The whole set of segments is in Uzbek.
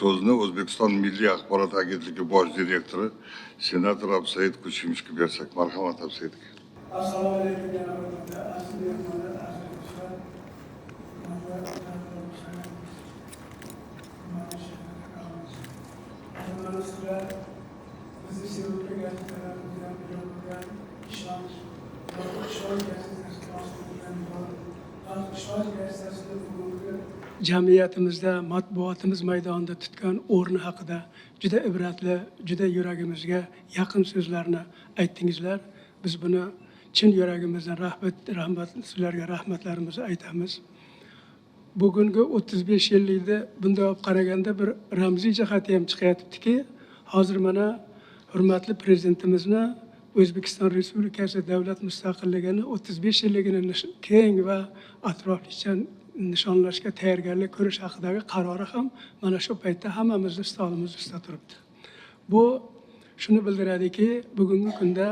so'zni O'zbekiston Milliy axborot agentligi bosh direktori senator Absaid Kuchimovga bersak. Marhamat Absaid aka. Assalomu alaykum. Bizi sevgi gazetelerimizden biri işanç, işanç gazetesi işanç gazetesinde bulunduğu camiyatimizda, matbuotimiz maydonida tutgan o'rni haqida juda ibratli, juda yuragimizga yaqin so'zlarni aytdingizlar. Biz buni chin yuragimizdan sizlarga rahmatlarimizni aytamiz. Bugungi 35 yillikda bunday olib qaraganda bir ramziy jihati ham chiqayotibdiki, hozir mana hurmatli prezidentimizni O'zbekiston Respublikasi davlat mustaqilligini 35 yilligini keng va atroflicha nishonlashga tayyorgarlik ko'rish haqidagi qarori ham mana shu paytda hammamizni stolimiz ustida turibdi. Bu shuni bildiradiki, bugungi kunda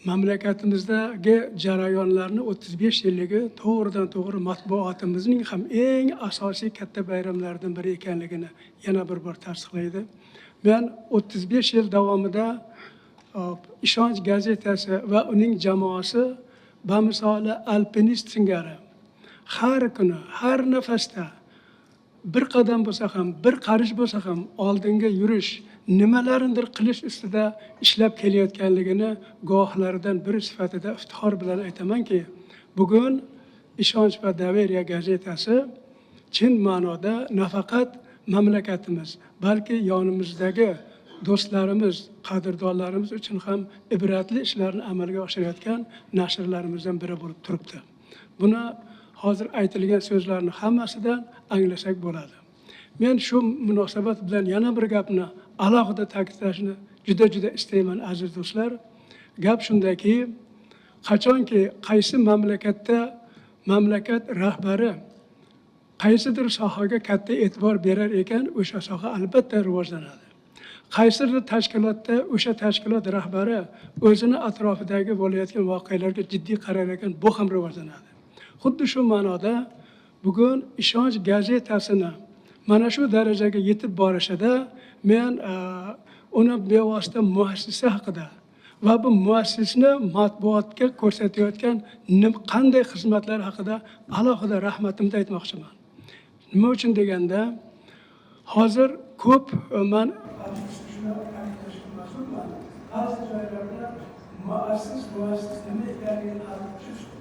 mamlakatimizdagi jarayonlarni 35 yilligi to'g'ridan to'g'ri matbuotimizning ham eng asosiy katta bayramlaridan biri ekanligini yana bir bor tasdiqlaydi. Men 35 yil davomida Ishonch gazetasi va uning jamoasi bamisoli alpinist singari har kuni, har nafasda bir qadam bo'lsa ham, bir qarish bo'lsa ham oldinga yurish, nimalarnidir qilish ustida ishlab kelayotganligini guvohlaridan biri sifatida iftixor bilan aytamanki, bugun Ishonch va Daveriya gazetasi chin ma'noda nafaqat mamlakatimiz, balki yonimizdagi do'stlarimiz, qadrdonlarimiz uchun ham ibratli ishlarni amalga oshirayotgan nashrlarimizdan biri bo'lib turibdi. Buni hozir aytilgan so'zlarni hammasidan anglasak bo'ladi. Men shu munosabat bilan yana bir gapni alohida ta'kidlashni juda istayman aziz do'stlar. Gap shundaki, qachonki qaysi mamlakatda mamlakat rahbari qaysidir sohaga katta e'tibor berar ekan, o'sha soha albatta rivojlanadi. Qaysidir tashkilotda o'sha tashkilot rahbari o'zini atrofidagi bo'layotgan voqealarga jiddiy qarar ekan, bu ham rivojlanadi. Xuddi shu ma'noda bugun Ishonch gazetasini mana shu darajaga yetib borishida men uni bevosita muassisi haqida va bu muassisni matbuotga ko'rsatayotgan qanday xizmatlar haqida alohida rahmatimni aytmoqchiman. Nima uchun deganda, hozir ko'p men ba'zi joylarda muassis nima ekanligini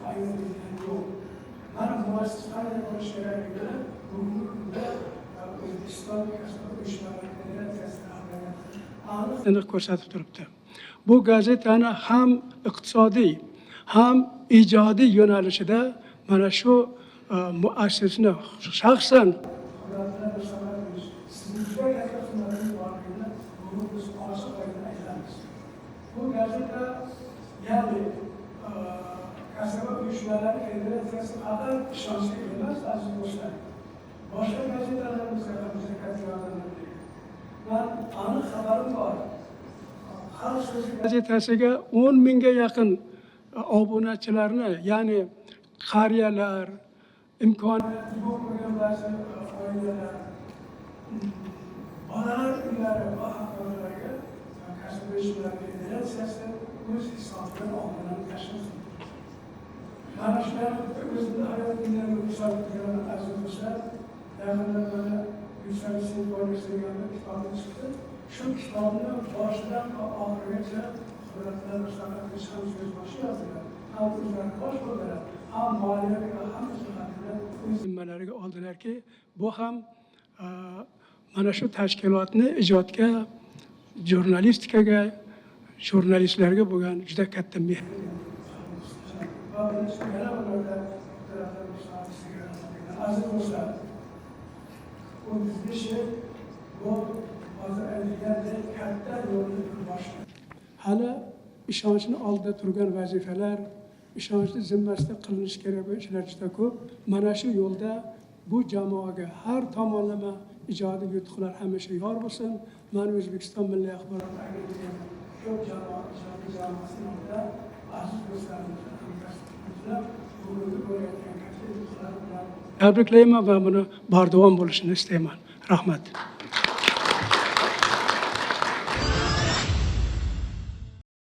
aytib yo'q. Mana muassis qanday bo'lishi kerakligini bugungi kunda O'zbekiston aniq ko'rsatib turibdi. Bu gazetani ham iqtisodiy, ham ijodiy yo'nalishida mana shu muassisni shaxsan bu gazeta ya'ni kasaba uyushmalari federatsiyasi faqat ishonchli emas, aziz do'stlar. Boshqa gazetalarimiz ham bizga katta yordam berdi. Men aniq xabarim bor. Xalq so'zi gazetasiga 10 mingga yaqin obunachilarni, ya'ni qariyalar, imkoniyati bo'lmagan ba'zi oilalar, bolalar uylari va haqoratlarga kasaba uyushmalari federatsiyasi o'z hisobidan obunalarni tashkil qildi. Mana shularni o'zini hayotinglarni ko'rsatgan aziz do'stlar, yaqinda mana Yusuf Simfonis degan kitobi chiqdi. Shu kitobni boshidan oxirigacha suratlar mustaqillik ham so'z boshi yozilgan. Ham o'zlari bosh bo'ldilar, ham moliyaviy va ham jihatdan o'z zimmalariga oldilarki, bu ham mana shu tashkilotni ijodga, jurnalistikaga, jurnalistlarga bo'lgan juda katta mehr. Aziz do'stlar, 35 yil bu hozir aytilgandek katta yo'lni boshladi. Hali ishonchni oldida turgan vazifalar, ishonchni zimmasida qilinishi kerak bo'lgan ishlar juda ko'p. Mana shu yo'lda bu jamoaga har tomonlama ijodiy yutuqlar hamisha yor bo'lsin. Men O'zbekiston Milliy axborot agentligi shu jamoasining aziz do'stlarimizga hamkasb qilib, bugungi bo'layotgan katta yutuqlar bilan tabriklayman va buni bardavom bo'lishini istayman. Rahmat.